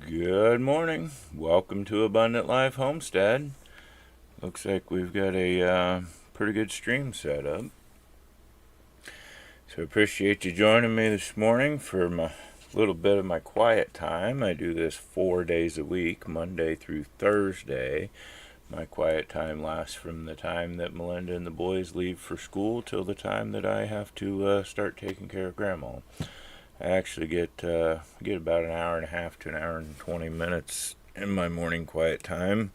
Good morning. Welcome to Abundant Life Homestead. Looks like we've got a pretty good stream set up. So appreciate you joining me this morning for my little bit of my quiet time. I do this 4 days a week, Monday through Thursday. My quiet time lasts from the time that Melinda and the boys leave for school till the time that I have to start taking care of Grandma. I actually get about an hour and a half to an hour and 20 minutes in my morning quiet time.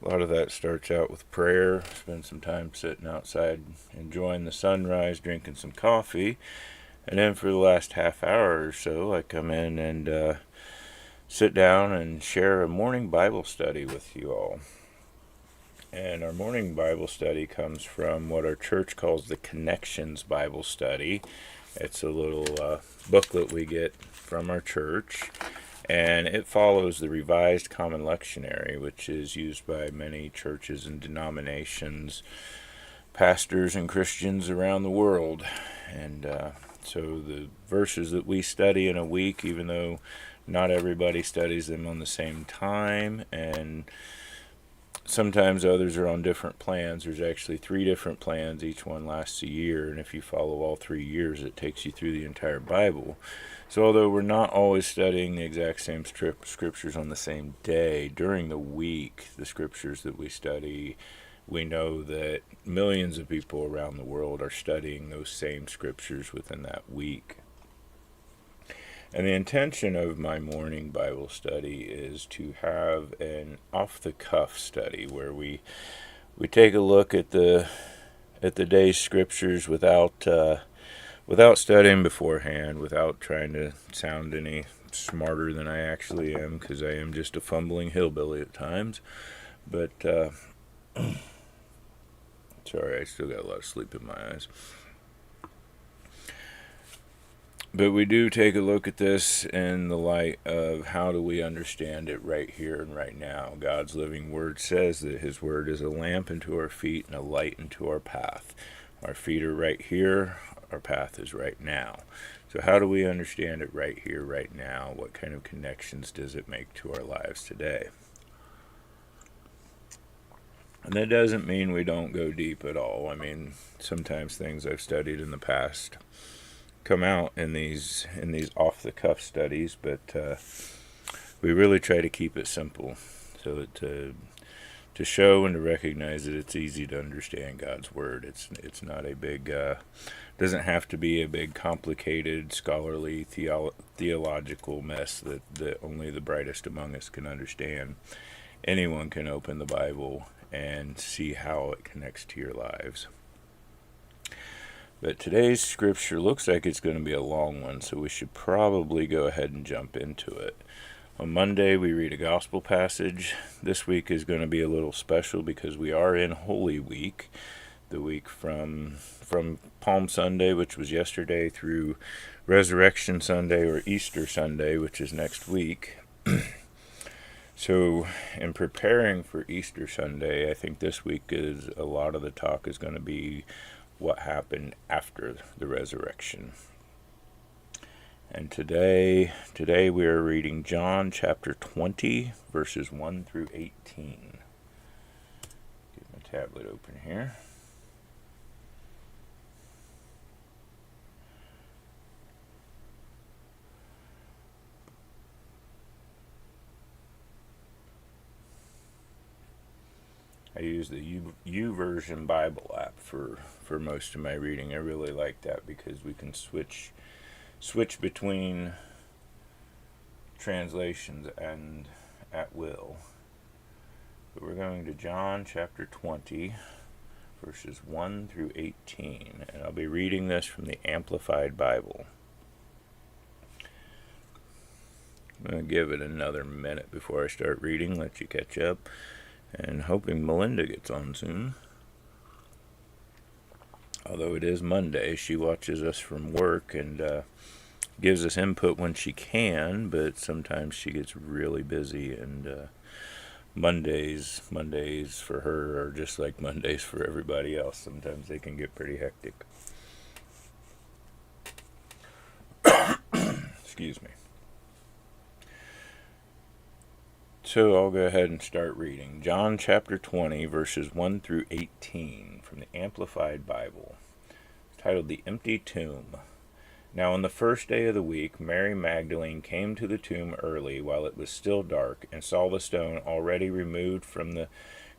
A lot of that starts out with prayer. Spend some time sitting outside enjoying the sunrise, drinking some coffee. And then for the last half hour or so, I come in and sit down and share a morning Bible study with you all. And our morning Bible study comes from what our church calls the Connections Bible Study. It's a little booklet we get from our church, and it follows the Revised Common Lectionary, which is used by many churches and denominations, pastors and Christians around the world. And so the verses that we study in a week, even though not everybody studies them on the same time, and sometimes others are on different plans. There's actually 3 different plans. Each one lasts a year, and if you follow all 3 years, it takes you through the entire Bible. So although we're not always studying the exact same scriptures on the same day, during the week, the scriptures that we study, we know that millions of people around the world are studying those same scriptures within that week. And the intention of my morning Bible study is to have an off-the-cuff study where we take a look at the day's scriptures without studying beforehand, without trying to sound any smarter than I actually am, because I am just a fumbling hillbilly at times. But sorry, I still got a lot of sleep in my eyes. But we do take a look at this in the light of how do we understand it right here and right now. God's living word says that his word is a lamp unto our feet and a light unto our path. Our feet are right here, our path is right now. So how do we understand it right here, right now? What kind of connections does it make to our lives today? And that doesn't mean we don't go deep at all. I mean, sometimes things I've studied in the past come out in these off-the-cuff studies, but we really try to keep it simple, so that to show and to recognize that it's easy to understand God's word. It's not a big doesn't have to be a big complicated scholarly theological mess that only the brightest among us can understand. Anyone can open the Bible and see how it connects to your lives. But today's scripture looks like it's going to be a long one, so we should probably go ahead and jump into it. On Monday, we read a gospel passage. This week is going to be a little special because we are in Holy Week, the week from Palm Sunday, which was yesterday, through Resurrection Sunday or Easter Sunday, which is next week. So in preparing for Easter Sunday, I think this week is a lot of the talk is going to be what happened after the resurrection. And today we are reading John chapter 20, verses 1 through 18. Get my tablet open here. I use the YouVersion Bible app for most of my reading. I really like that because we can switch between translations and at will. But we're going to John chapter 20, verses 1 through 18, and I'll be reading this from the Amplified Bible. I'm going to give it another minute before I start reading, let you catch up. And hoping Melinda gets on soon. Although it is Monday, she watches us from work and gives us input when she can, but sometimes she gets really busy, and Mondays for her are just like Mondays for everybody else. Sometimes they can get pretty hectic. Excuse me. So I'll go ahead and start reading. John chapter 20, verses 1 through 18 from the Amplified Bible, titled The Empty Tomb. Now on the first day of the week, Mary Magdalene came to the tomb early while it was still dark, and saw the stone already removed from the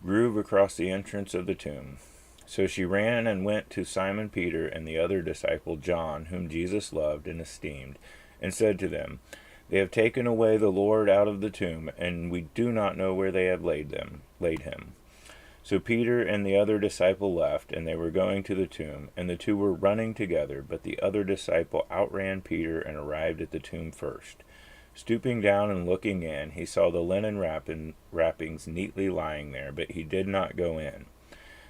groove across the entrance of the tomb. So she ran and went to Simon Peter and the other disciple John, whom Jesus loved and esteemed, and said to them, "They have taken away the Lord out of the tomb, and we do not know where they have laid him." So Peter and the other disciple left, and they were going to the tomb, and the two were running together, but the other disciple outran Peter and arrived at the tomb first. Stooping down and looking in, he saw the linen wrappings neatly lying there, but he did not go in.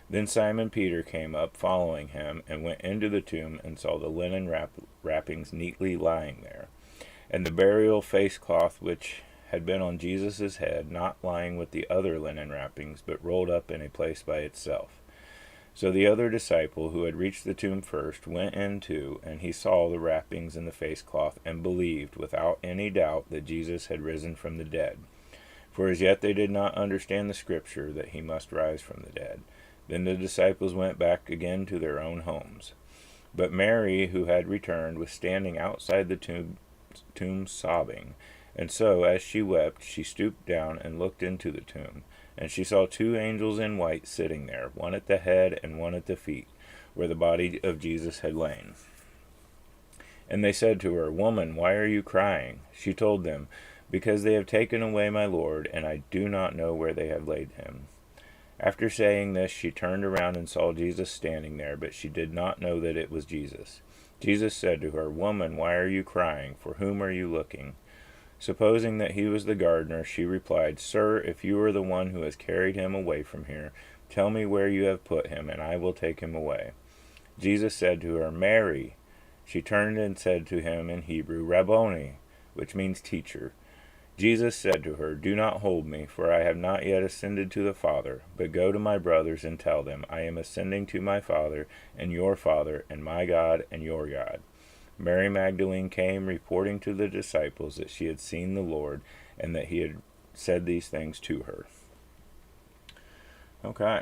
Then Simon Peter came up, following him, and went into the tomb and saw the linen wrappings neatly lying there, and the burial face cloth which had been on Jesus' head, not lying with the other linen wrappings, but rolled up in a place by itself. So the other disciple, who had reached the tomb first, went in too, and he saw the wrappings and the face cloth, and believed, without any doubt, that Jesus had risen from the dead. For as yet they did not understand the scripture, that he must rise from the dead. Then the disciples went back again to their own homes. But Mary, who had returned, was standing outside the tomb sobbing. And so, as she wept, she stooped down and looked into the tomb. And she saw two angels in white sitting there, one at the head and one at the feet, where the body of Jesus had lain. And they said to her, "Woman, why are you crying?" She told them, "Because they have taken away my Lord, and I do not know where they have laid him." After saying this, she turned around and saw Jesus standing there, but she did not know that it was Jesus. Jesus said to her, "Woman, why are you crying? For whom are you looking?" Supposing that he was the gardener, she replied, "Sir, if you are the one who has carried him away from here, tell me where you have put him, and I will take him away." Jesus said to her, "Mary." She turned and said to him in Hebrew, "Rabboni," which means teacher. Jesus said to her, "Do not hold me, for I have not yet ascended to the Father, but go to my brothers and tell them, I am ascending to my Father and your Father, and my God and your God." Mary Magdalene came, reporting to the disciples that she had seen the Lord, and that he had said these things to her. Okay.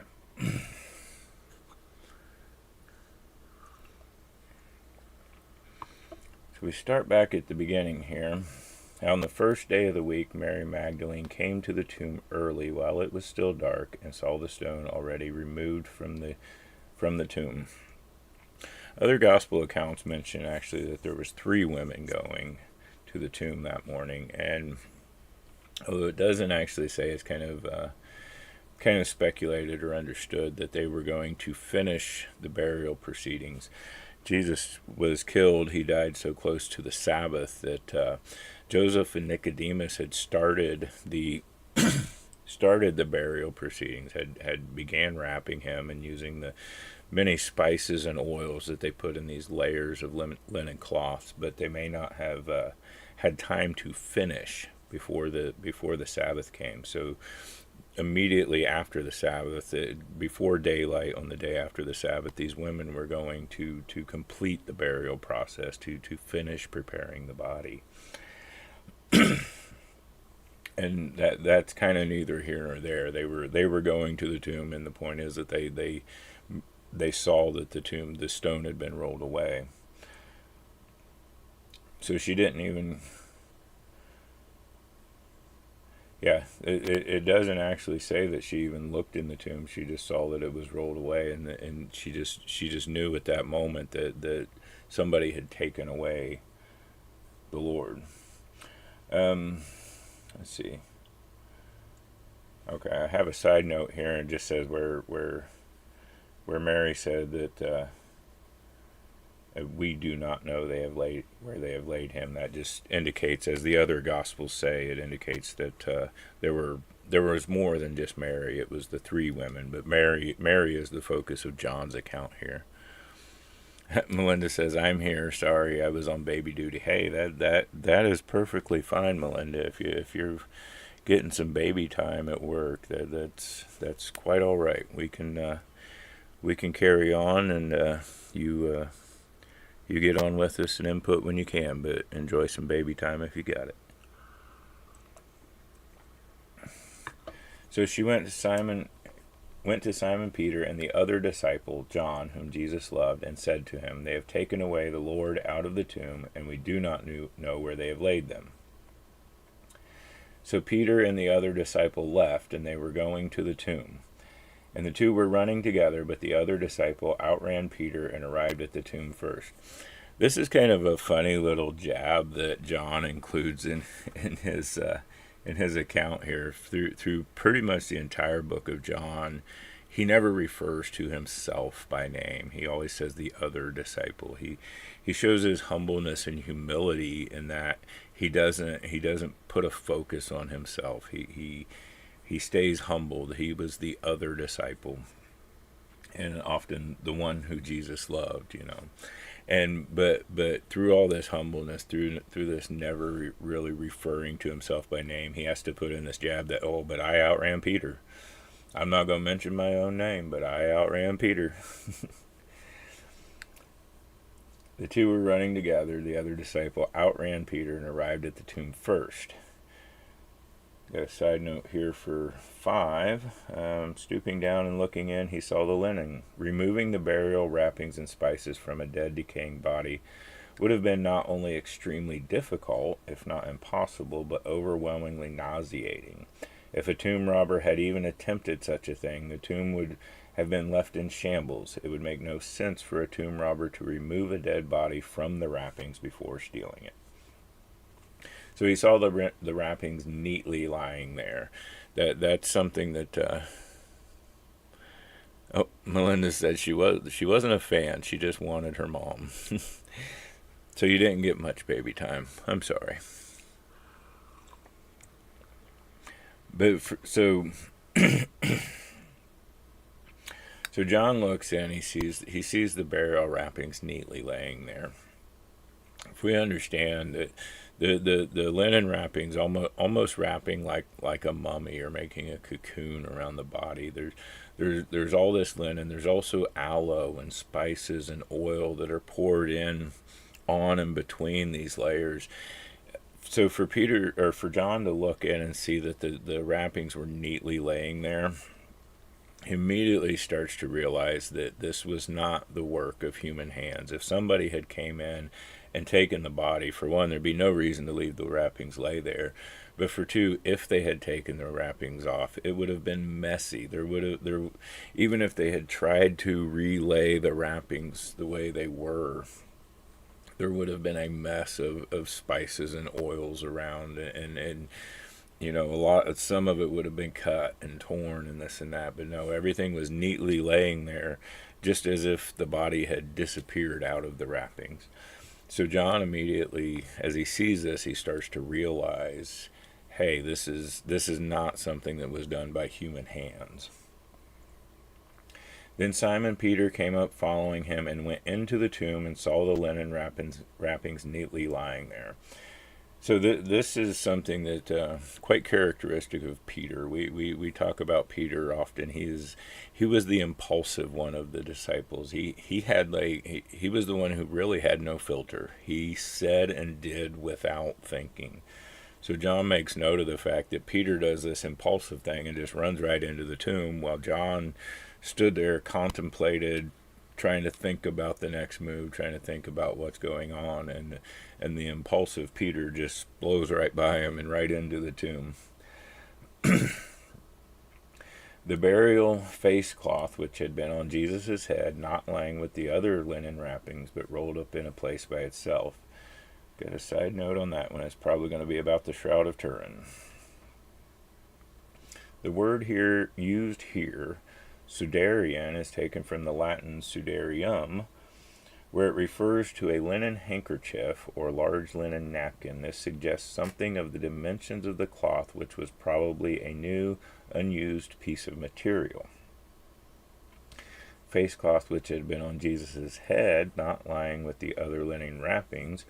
So we start back at the beginning here. On the first day of the week, Mary Magdalene came to the tomb early while it was still dark, and saw the stone already removed from the tomb. Other gospel accounts mention actually that there was 3 women going to the tomb that morning, and although it doesn't actually say, it's kind of speculated or understood that they were going to finish the burial proceedings. Jesus was killed. He died so close to the Sabbath that Joseph and Nicodemus had started the burial proceedings, had began wrapping him and using the many spices and oils that they put in these layers of linen cloths, but they may not have had time to finish before the Sabbath came. So immediately after the Sabbath, before daylight on the day after the Sabbath, these women were going to complete the burial process, to finish preparing the body. And that's kind of neither here nor there. They were going to the tomb, and the point is that they saw that the stone had been rolled away. So she didn't even. Yeah, it doesn't actually say that she even looked in the tomb. She just saw that it was rolled away, and she just knew at that moment that somebody had taken away the Lord. Let's see. Okay, I have a side note here, and it just says where Mary said that we do not know where they have laid him. That just indicates, as the other gospels say, it indicates that there was more than just Mary. It was the 3 women, but Mary is the focus of John's account here. Melinda says, "I'm here. Sorry, I was on baby duty." Hey, that is perfectly fine, Melinda. If you're getting some baby time at work, that's quite all right. We can carry on, and you get on with us and input when you can, but enjoy some baby time if you got it. So she went to Simon Peter and the other disciple, John, whom Jesus loved, and said to him, "They have taken away the Lord out of the tomb, and we do not know where they have laid them." So Peter and the other disciple left, and they were going to the tomb. And the two were running together, but the other disciple outran Peter and arrived at the tomb first. This is kind of a funny little jab that John includes in his account here through pretty much the entire book of John. He never refers to himself by name. He always says the other disciple. He shows his humbleness and humility in that he doesn't put a focus on himself. He stays humbled. He was the other disciple, and often the one who Jesus loved, And but through all this humbleness, through this never really referring to himself by name, he has to put in this jab that, oh, but I outran Peter. I'm not going to mention my own name, but I outran Peter. The two were running together. The other disciple outran Peter and arrived at the tomb first. Got a side note here for 5. Stooping down and looking in, he saw the linen. Removing the burial wrappings and spices from a dead, decaying body would have been not only extremely difficult, if not impossible, but overwhelmingly nauseating. If a tomb robber had even attempted such a thing, the tomb would have been left in shambles. It would make no sense for a tomb robber to remove a dead body from the wrappings before stealing it. So he saw the wrappings neatly lying there. That's something that. Melinda said she wasn't a fan. She just wanted her mom. So you didn't get much baby time. I'm sorry. But so John looks in. He sees the burial wrappings neatly laying there. If we understand that the linen wrappings almost wrapping like a mummy or making a cocoon around the body. There's all this linen. There's also aloe and spices and oil that are poured in on and between these layers. So for John to look in and see that the wrappings were neatly laying there, he immediately starts to realize that this was not the work of human hands. If somebody had came in and taken the body, for one, there'd be no reason to leave the wrappings lay there. But for two, if they had taken the wrappings off, it would have been messy. Even if they had tried to relay the wrappings the way they were, there would have been a mess of spices and oils around, and some of it would have been cut and torn and this and that. But no, everything was neatly laying there, just as if the body had disappeared out of the wrappings. So John immediately, as he sees this, he starts to realize, hey, this is not something that was done by human hands. Then Simon Peter came up following him and went into the tomb and saw the linen wrappings neatly lying there. So this is something that quite characteristic of Peter. We talk about Peter often. He was the impulsive one of the disciples. He was the one who really had no filter. He said and did without thinking. So John makes note of the fact that Peter does this impulsive thing and just runs right into the tomb, while John stood there, contemplated, trying to think about the next move, trying to think about what's going on, and the impulsive Peter just blows right by him and right into the tomb. The burial face cloth, which had been on Jesus' head, not lying with the other linen wrappings, but rolled up in a place by itself. Got a side note on that one. It's probably going to be about the Shroud of Turin. The word used here, sudarian, is taken from the Latin sudarium, where it refers to a linen handkerchief or large linen napkin. This suggests something of the dimensions of the cloth, which was probably a new, unused piece of material. Face cloth, which had been on Jesus' head, not lying with the other linen wrappings,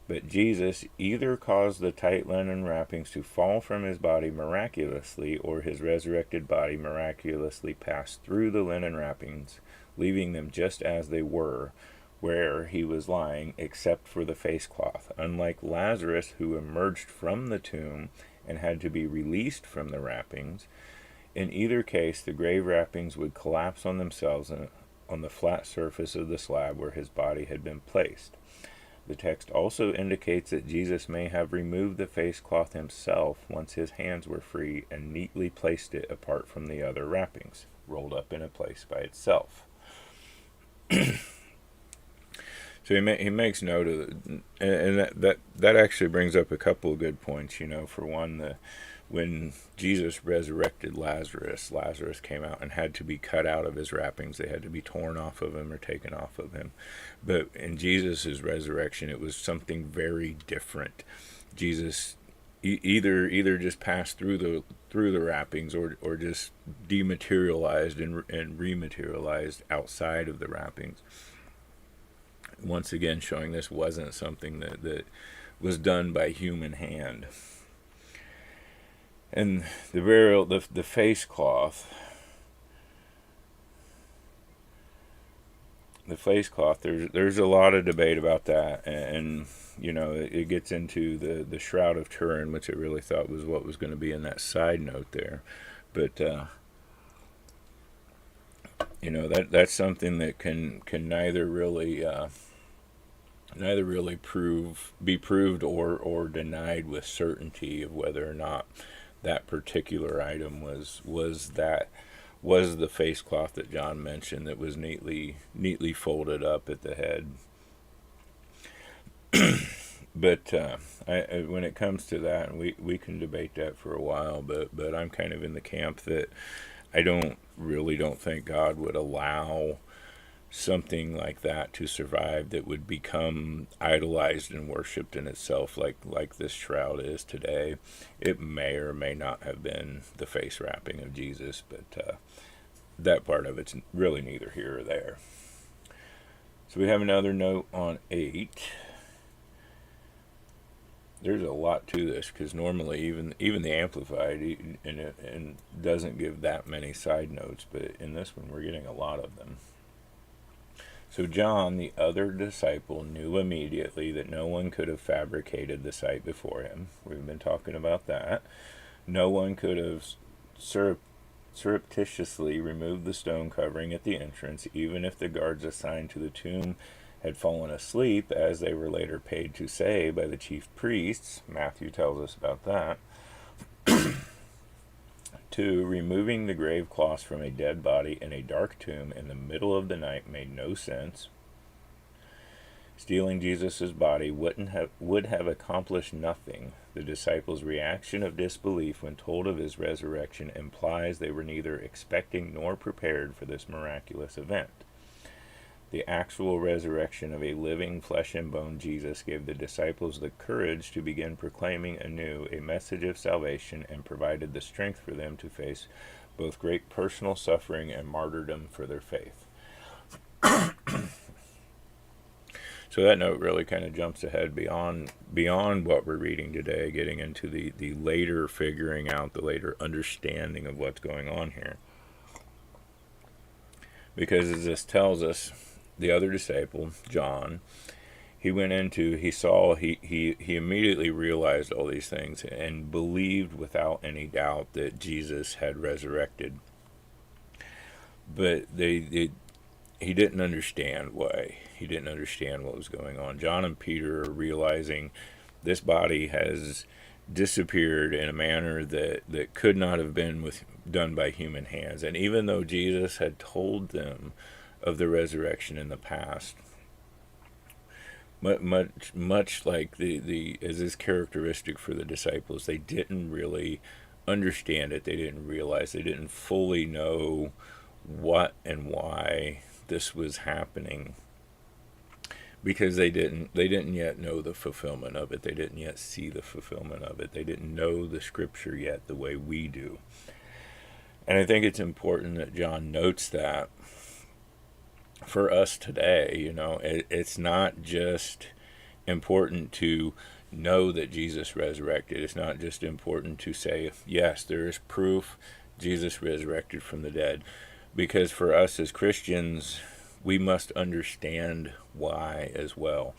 but Jesus either caused the tight linen wrappings to fall from his body miraculously, or his resurrected body miraculously passed through the linen wrappings, leaving them just as they were, where he was lying, except for the face cloth. Unlike Lazarus, who emerged from the tomb and had to be released from the wrappings, In either case, the grave wrappings would collapse on themselves on the flat surface of the slab where his body had been placed. The text also indicates that Jesus may have removed the face cloth himself once his hands were free and neatly placed it apart from the other wrappings, rolled up in a place by itself. So he makes note of it, and that actually brings up a couple of good points. For one, when Jesus resurrected Lazarus came out and had to be cut out of his wrappings. They had to be torn off of him or taken off of him. But in Jesus' resurrection, it was something very different. Jesus either just passed through the wrappings or just dematerialized and rematerialized outside of the wrappings. Once again, showing this wasn't something that was done by human hand. And the burial, the face cloth, there's a lot of debate about that, and it gets into the Shroud of Turin, which I really thought was what was going to be in that side note there, but that's something that can neither really be proved or denied with certainty of whether or not that particular item was the face cloth that John mentioned that was neatly folded up at the head. But when it comes to that, and we can debate that for a while, but I'm kind of in the camp that I don't think God would allow something like that to survive that would become idolized and worshipped in itself like this shroud is today. It may or may not have been the face wrapping of Jesus, but that part of it's really neither here or there. So we have another note on 8. There's a lot to this because normally even the Amplified and doesn't give that many side notes, but in this one we're getting a lot of them. So John, the other disciple, knew immediately that no one could have fabricated the sight before him. We've been talking about that. No one could have surreptitiously removed the stone covering at the entrance, even if the guards assigned to the tomb had fallen asleep, as they were later paid to say by the chief priests. Matthew tells us about that. 2. Removing the grave cloths from a dead body in a dark tomb in the middle of the night made no sense. Stealing Jesus' body would have accomplished nothing. The disciples' reaction of disbelief when told of his resurrection implies they were neither expecting nor prepared for this miraculous event. The actual resurrection of a living flesh and bone Jesus gave the disciples the courage to begin proclaiming anew a message of salvation and provided the strength for them to face both great personal suffering and martyrdom for their faith. So that note really kind of jumps ahead beyond what we're reading today, getting into the later figuring out, the later understanding of what's going on here. Because as this tells us, the other disciple, John, he immediately realized all these things and believed without any doubt that Jesus had resurrected. But he didn't understand why. He didn't understand what was going on. John and Peter are realizing this body has disappeared in a manner that could not have been done by human hands. And even though Jesus had told them of the resurrection in the past, much like as is characteristic for the disciples, they didn't really understand it. They didn't realize. They didn't fully know what and why this was happening, because they didn't yet know the fulfillment of it. They didn't yet see the fulfillment of it. They didn't know the scripture yet the way we do. And I think it's important that John notes that for us today, it's not just important to know that Jesus resurrected. It's not just important to say, yes, there is proof Jesus resurrected from the dead. Because for us as Christians, we must understand why as well.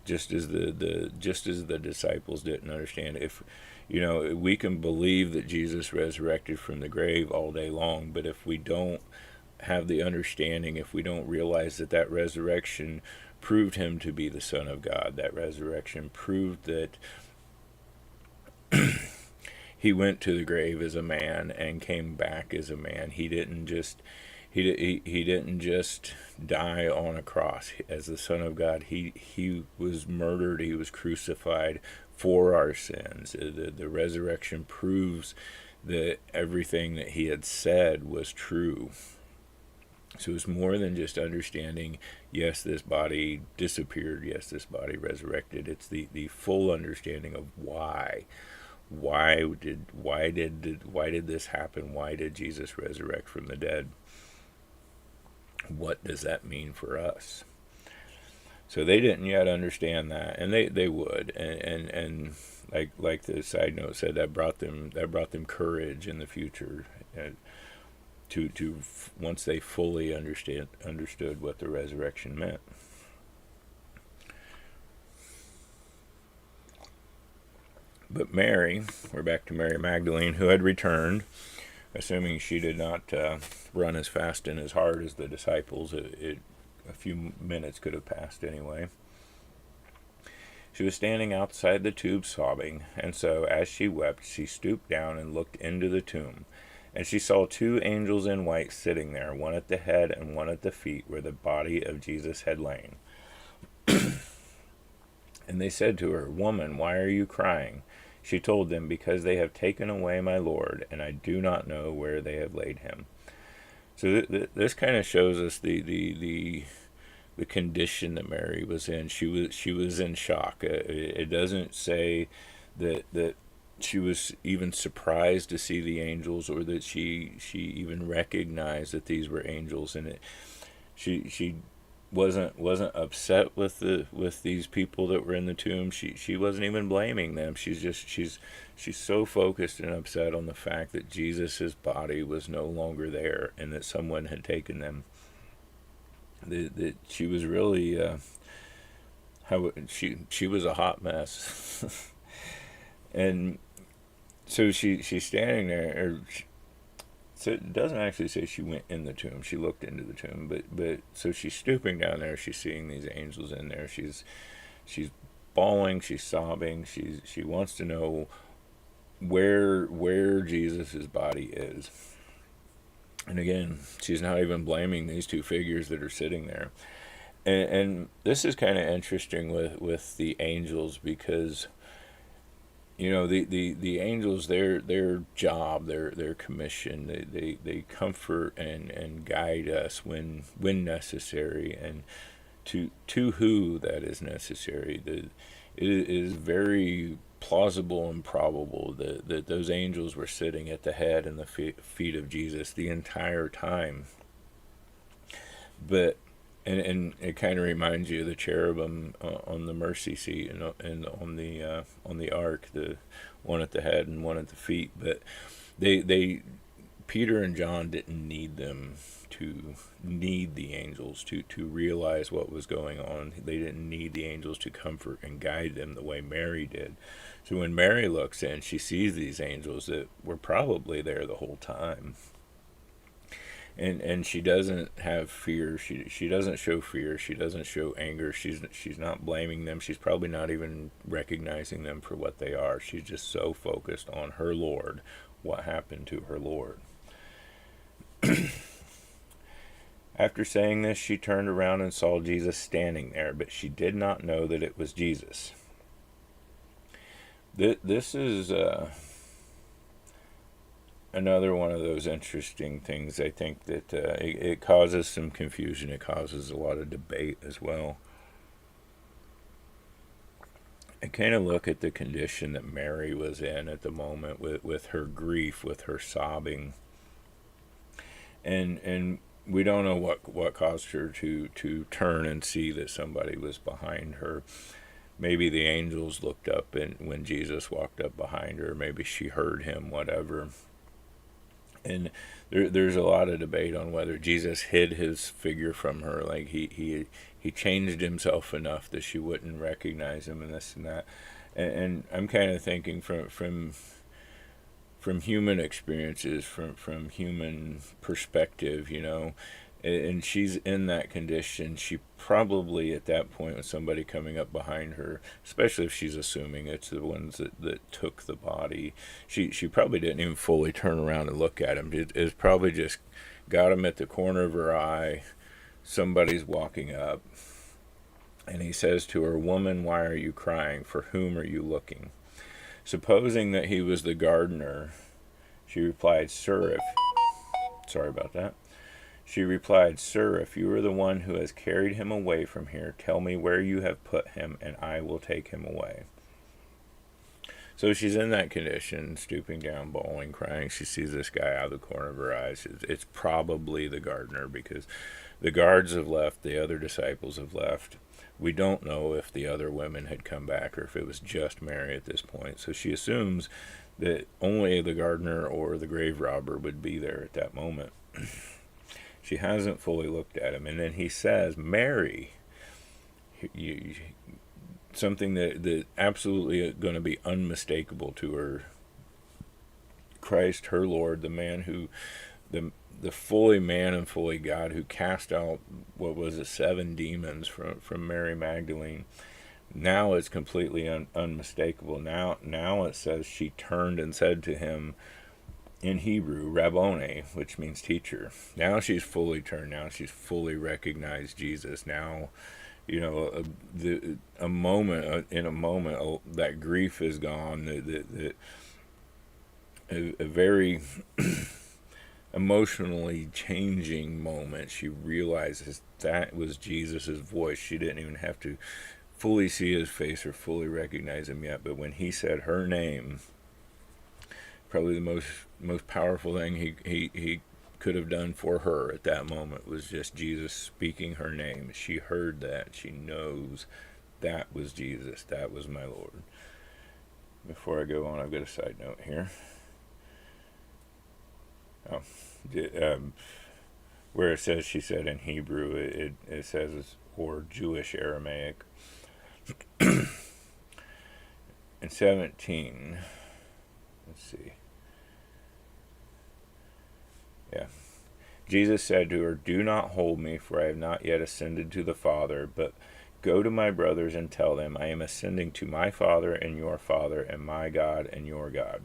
just as the disciples didn't understand. If we can believe that Jesus resurrected from the grave all day long, but if we don't have the understanding, if we don't realize that resurrection proved him to be the Son of God, that resurrection proved that he went to the grave as a man and came back as a man. He didn't just die on a cross as the Son of God. He was murdered. He was crucified for our sins. The resurrection proves that everything that he had said was true. So it's more than just understanding, yes, this body disappeared, yes, this body resurrected. It's the full understanding of why. Why did this happen? Why did Jesus resurrect from the dead? What does that mean for us? So they didn't yet understand that, and they would, and like the side note said, that brought them courage in the future, to once they fully understood what the resurrection meant. But Mary, we're back to Mary Magdalene, who had returned, assuming she did not run as fast and as hard as the disciples. A few minutes could have passed anyway. She was standing outside the tomb sobbing, and so as she wept, she stooped down and looked into the tomb. And she saw 2 angels in white sitting there, one at the head and one at the feet, where the body of Jesus had lain. And they said to her, "Woman, why are you crying?" She told them, "Because they have taken away my Lord, and I do not know where they have laid him." So this kind of shows us the condition that Mary was in. She was in shock. It doesn't say that she was even surprised to see the angels, or that she even recognized that these were angels. And she wasn't upset with these people that were in the tomb. She wasn't even blaming them. She's so focused and upset on the fact that Jesus's body was no longer there, and that someone had taken them. That she was really she was a hot mess. And so she's standing there. So it doesn't actually say she went in the tomb. She looked into the tomb, but so she's stooping down there. She's seeing these angels in there. She's bawling. She's sobbing. She wants to know where Jesus's body is. And again, she's not even blaming these 2 figures that are sitting there. And this is kind of interesting with the angels, because the angels, their job, their commission, they comfort and guide us when necessary, and to who that is necessary. It is very plausible and probable that those angels were sitting at the head and the feet of Jesus the entire time. But and it kind of reminds you of the cherubim on the mercy seat, and on the ark, the one at the head and one at the feet. But they Peter and John didn't need the angels to realize what was going on. They didn't need the angels to comfort and guide them the way Mary did. So when Mary looks in, she sees these angels that were probably there the whole time. And she doesn't have fear. She doesn't show fear. She doesn't show anger. She's not blaming them. She's probably not even recognizing them for what they are. She's just so focused on her Lord, what happened to her Lord. After saying this, she turned around and saw Jesus standing there, but she did not know that it was Jesus. This is another one of those interesting things. I think that it causes some confusion. It causes a lot of debate as well. I kind of look at the condition that Mary was in at the moment, with her grief, with her sobbing, and we don't know what caused her to turn and see that somebody was behind her. Maybe the angels looked up, and when Jesus walked up behind her, maybe she heard him, whatever. And there's a lot of debate on whether Jesus hid his figure from her, like he changed himself enough that she wouldn't recognize him, and this and that. And I'm kind of thinking from human experiences, from human perspective, and she's in that condition. She probably at that point, with somebody coming up behind her, especially if she's assuming it's the ones that took the body, she probably didn't even fully turn around and look at him. It's probably just got him at the corner of her eye. Somebody's walking up, and he says to her, "Woman, why are you crying? For whom are you looking?" Supposing that he was the gardener, she replied, Sorry about that. She replied, "Sir, if you are the one who has carried him away from here, tell me where you have put him, and I will take him away." So she's in that condition, stooping down, bawling, crying. She sees this guy out of the corner of her eyes. It's probably the gardener, because the guards have left, the other disciples have left. We don't know if the other women had come back or if it was just Mary at this point. So she assumes that only the gardener or the grave robber would be there at that moment. She hasn't fully looked at him. And then he says, "Mary," something that absolutely going to be unmistakable to her. Christ, her Lord, the man who, the fully man and fully God, who cast out, 7 demons from Mary Magdalene. Now it's completely unmistakable. Now it says she turned and said to him, in Hebrew, Rabboni, which means teacher. Now she's fully turned. Now she's fully recognized Jesus. Now, in a moment, that grief is gone. A very emotionally changing moment. She realizes that was Jesus's voice. She didn't even have to fully see his face or fully recognize him yet. But when he said her name, probably the most powerful thing he could have done for her at that moment was just Jesus speaking her name. She heard that. She knows that was Jesus. That was my Lord. Before I go on, I've got a side note here. Where it says, she said in Hebrew, it says, or Jewish Aramaic. In 17, let's see. Yeah. Jesus said to her, "Do not hold me, for I have not yet ascended to the Father, but go to my brothers and tell them, I am ascending to my Father and your Father, and my God and your God."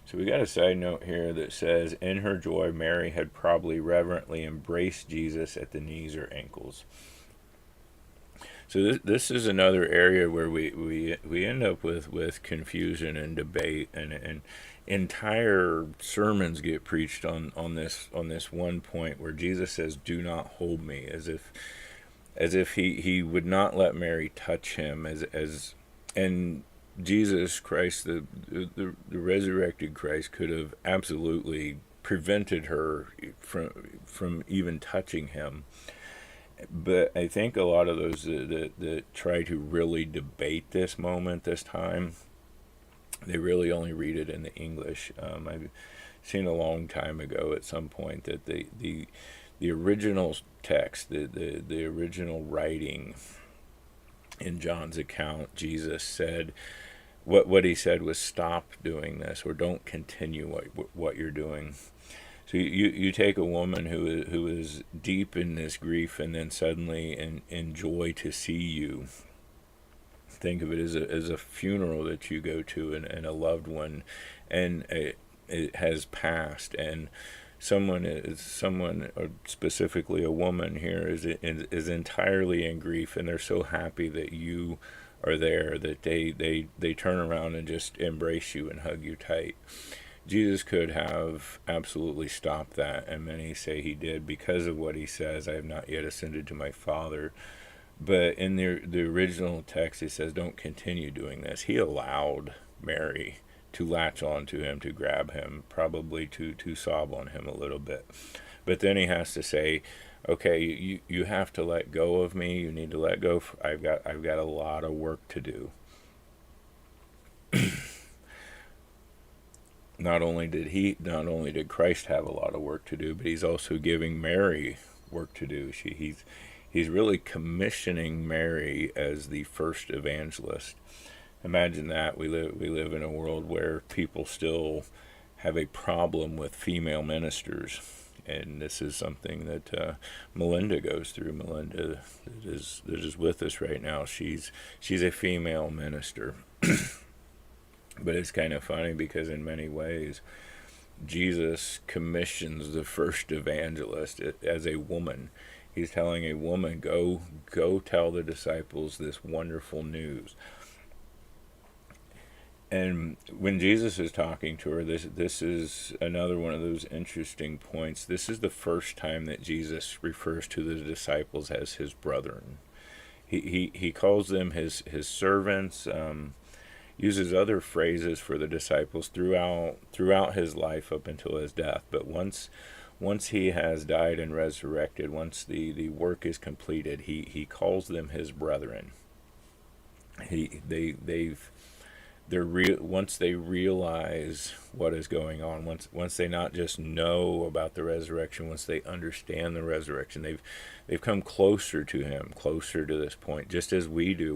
So we got a side note here that says, in her joy, Mary had probably reverently embraced Jesus at the knees or ankles. So this is another area where we end up with confusion and debate, and entire sermons get preached on this one point where Jesus says, "Do not hold me," as if he would not let Mary touch him, and Jesus Christ, the resurrected Christ, could have absolutely prevented her from even touching him. But I think a lot of those that try to really debate this moment, this time, they really only read it in the English. I've seen a long time ago at some point that the original text, the original writing in John's account, Jesus said, what he said was, "Stop doing this," or "Don't continue what you're doing." So you take a woman who is deep in this grief, and then suddenly in joy to see you. Think of it as a funeral that you go to, and a loved one, and it has passed, and someone, or specifically a woman here, is entirely in grief, and they're so happy that you are there that they turn around and just embrace you and hug you tight. Jesus could have absolutely stopped that, and many say he did because of what he says, "I have not yet ascended to my Father." But in the original text, he says, "Don't continue doing this." He allowed Mary to latch on to him, to grab him, probably to sob on him a little bit. But then he has to say, "Okay, you have to let go of me. You need to let go. I've got a lot of work to do." not only did Christ have a lot of work to do, but he's also giving Mary work to do. He's really commissioning Mary as the first evangelist. Imagine that. We live in a world where people still have a problem with female ministers, and this is something that Melinda goes through. Melinda that is with us right now. She's a female minister, but it's kind of funny because in many ways, Jesus commissions the first evangelist as a woman. He's telling a woman, go tell the disciples this wonderful news. And when Jesus is talking to her, this is another one of those interesting points. This is the first time that Jesus refers to the disciples as his brethren. He calls them his servants. Uses other phrases for the disciples throughout his life up until his death. But once he has died and resurrected, once the work is completed, he calls them his brethren. Once they realize what is going on, once they not just know about the resurrection, once they understand the resurrection, they've come closer to him, closer to this point, just as we do.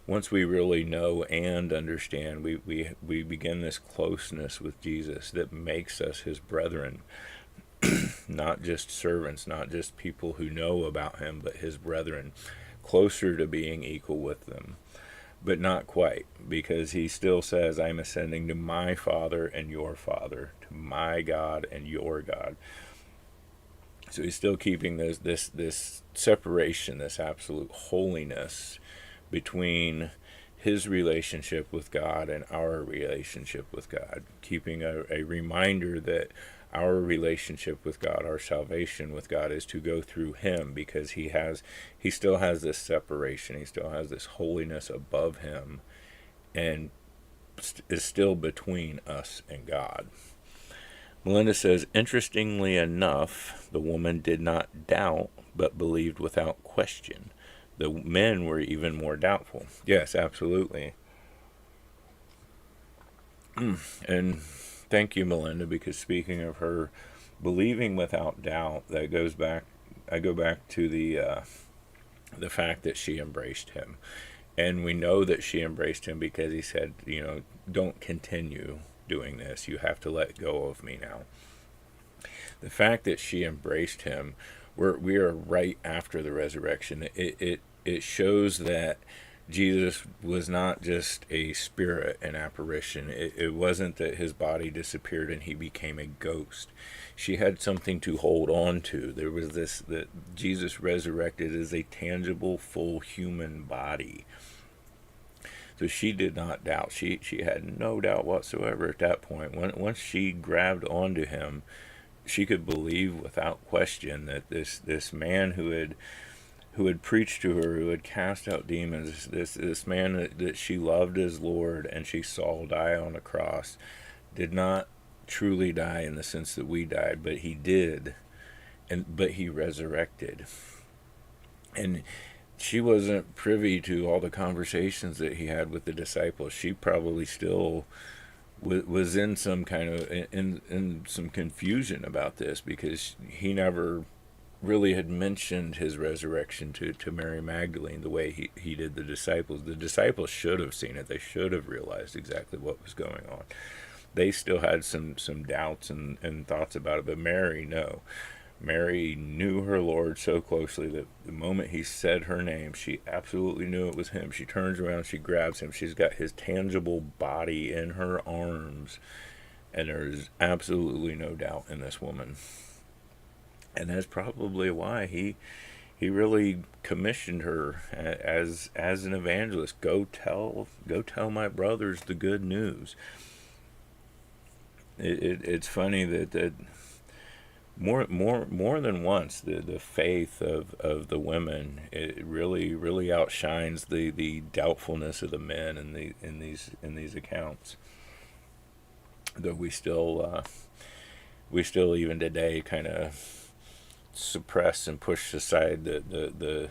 Once we really know and understand, we begin this closeness with Jesus that makes us his brethren, not just servants, not just people who know about him, but his brethren, closer to being equal with them. But not quite, because he still says, I'm ascending to my Father and your Father, to my God and your God. So he's still keeping this separation, this absolute holiness between his relationship with God and our relationship with God, keeping a reminder that our relationship with God, our salvation with God, is to go through him, because he still has this separation, he still has this holiness above him, and is still between us and God. Melinda says, interestingly enough, the woman did not doubt, but believed without question. The men were even more doubtful. Yes, absolutely. And thank you, Melinda, because speaking of her believing without doubt, I go back to the fact that she embraced him. And we know that she embraced him because he said, don't continue doing this. You have to let go of me now. The fact that she embraced him, we are right after the resurrection. It shows that Jesus was not just a spirit, an apparition. It wasn't that his body disappeared and he became a ghost. She had something to hold on to. There was this, that Jesus resurrected as a tangible, full human body. So she did not doubt. She had no doubt whatsoever at that point. Once she grabbed onto him, she could believe without question that this man who had preached to her, who had cast out demons, this man that she loved as Lord and she saw die on a cross, did not truly die in the sense that we died, but he did, but he resurrected. And she wasn't privy to all the conversations that he had with the disciples. She probably still was in some kind of in some confusion about this, because he never really had mentioned his resurrection to Mary Magdalene the way he did the disciples. The disciples should have seen it. They should have realized exactly what was going on. They still had some doubts and thoughts about it, but Mary, no. Mary knew her Lord so closely that the moment he said her name, she absolutely knew it was him. She turns around, she grabs him. She's got his tangible body in her arms, and there's absolutely no doubt in this woman. And that's probably why he really commissioned her as an evangelist. Go tell my brothers the good news. It's funny that more than once the faith of the women, it really outshines the doubtfulness of the men in these accounts. Though we still even today kind of suppress and push aside the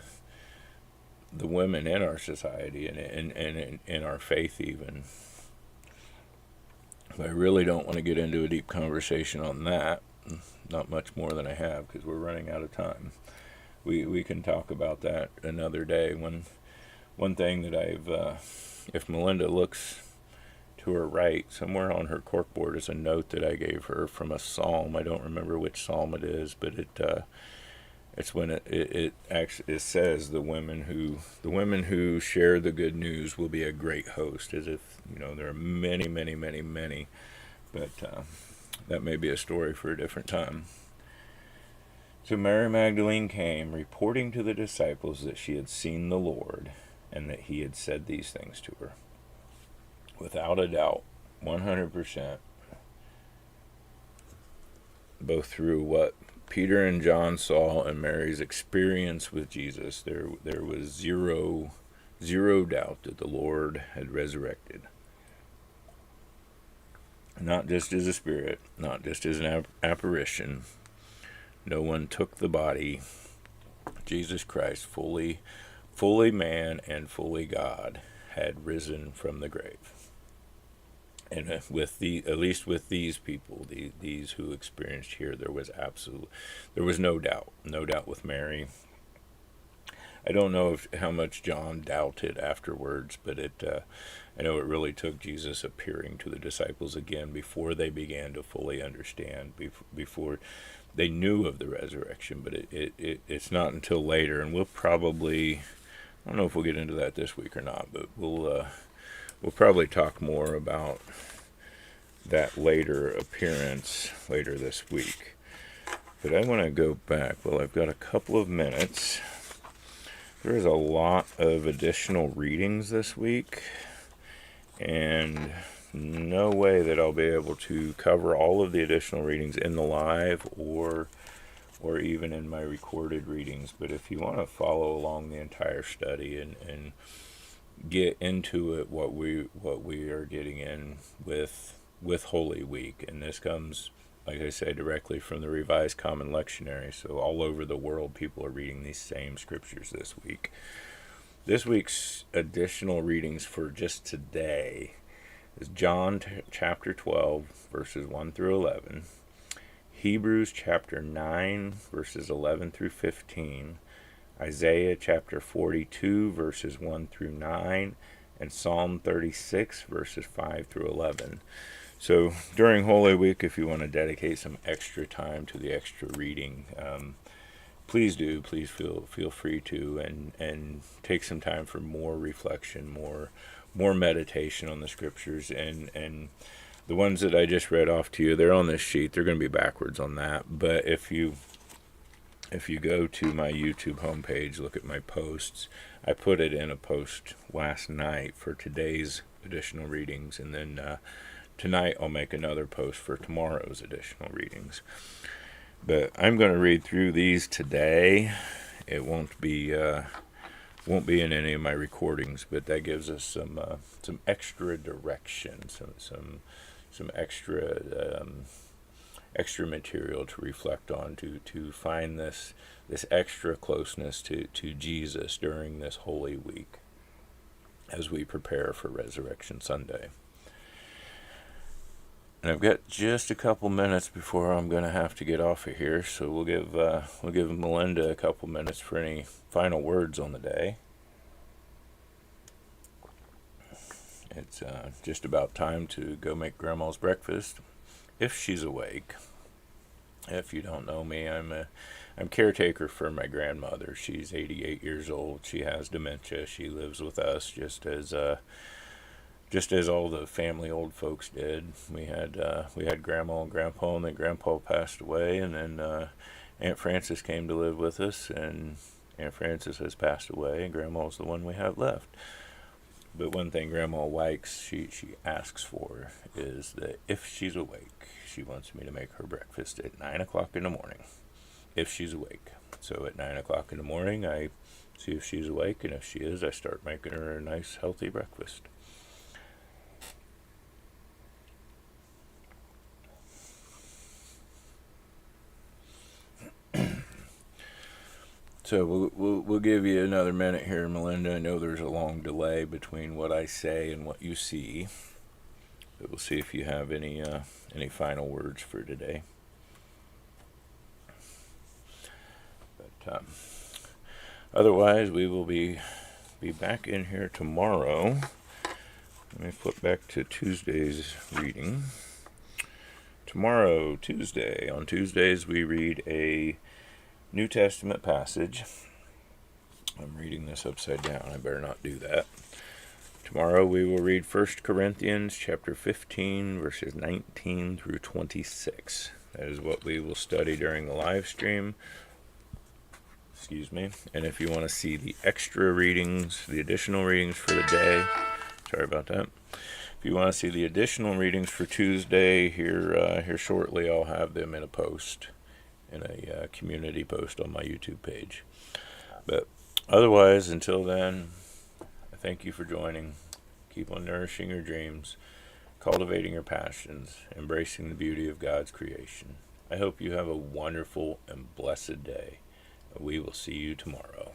women in our society and in our faith even. But I really don't want to get into a deep conversation on that. Not much more than I have, because we're running out of time. We can talk about that another day. One thing that if Melinda looks to her right, somewhere on her corkboard is a note that I gave her from a psalm. I don't remember which psalm it is, but it's when it actually it says the women who share the good news will be a great host, as if there are many, many, many, many, but that may be a story for a different time. So Mary Magdalene came, reporting to the disciples that she had seen the Lord, and that he had said these things to her. Without a doubt, 100%, both through what Peter and John saw and Mary's experience with Jesus, there was zero doubt that the Lord had resurrected. Not just as a spirit, not just as an apparition. No one took the body. Jesus Christ, fully man and fully God, had risen from the grave. And at least with these people, these who experienced here, there was no doubt with Mary. I don't know how much John doubted afterwards, but I know it really took Jesus appearing to the disciples again before they began to fully understand, before they knew of the resurrection. But it's not until later, and we'll probably, I don't know if we'll get into that this week or not, but we'll probably talk more about that later appearance later this week. But I want to go back. Well, I've got a couple of minutes. There is a lot of additional readings this week, and no way that I'll be able to cover all of the additional readings in the live or even in my recorded readings. But if you want to follow along the entire study and get into it, what we are getting in with Holy Week, and this comes, like I say, directly from the Revised Common Lectionary. So all over the world, people are reading these same scriptures this week. This week's additional readings for just today is John chapter 12, verses 1 through 11, Hebrews chapter 9, verses 11 through 15, Isaiah chapter 42, verses 1 through 9, and Psalm 36, verses 5 through 11. So during Holy Week, if you want to dedicate some extra time to the extra reading, please do. Please feel free to, and take some time for more reflection, more meditation on the scriptures. And the ones that I just read off to you, they're on this sheet. They're going to be backwards on that. But if you go to my YouTube homepage, look at my posts. I put it in a post last night for today's additional readings, and then tonight I'll make another post for tomorrow's additional readings. But I'm going to read through these today. It won't be in any of my recordings, but that gives us some extra direction, some extra material to reflect on, to find this extra closeness to Jesus during this Holy Week as we prepare for Resurrection Sunday. And I've got just a couple minutes before I'm going to have to get off of here, so we'll give Melinda a couple minutes for any final words on the day. It's just about time to go make Grandma's breakfast, if she's awake. If you don't know me, I'm caretaker for my grandmother. She's 88 years old. She has dementia. She lives with us just as all the family old folks did. We had Grandma and Grandpa, and then Grandpa passed away, and then Aunt Frances came to live with us, and Aunt Frances has passed away, and Grandma's the one we have left. But one thing Grandma likes, she asks for, is that if she's awake, she wants me to make her breakfast at 9 o'clock in the morning, if she's awake. So at 9 o'clock in the morning, I see if she's awake, and if she is, I start making her a nice, healthy breakfast. So we'll give you another minute here, Melinda. I know there's a long delay between what I say and what you see. But we'll see if you have any final words for today. But otherwise, we will be back in here tomorrow. Let me flip back to Tuesday's reading. Tomorrow, Tuesday. On Tuesdays, we read a New Testament passage. I'm reading this upside down. I better not do that. Tomorrow we will read 1 Corinthians chapter 15, verses 19 through 26. That is what we will study during the live stream. Excuse me. And if you want to see the extra readings, the additional readings for the day, sorry about that. If you want to see the additional readings for Tuesday, here shortly, I'll have them in a post, in a community post on my YouTube page. But otherwise, until then, I thank you for joining. Keep on nourishing your dreams, cultivating your passions, embracing the beauty of God's creation. I hope you have a wonderful and blessed day. We will see you tomorrow.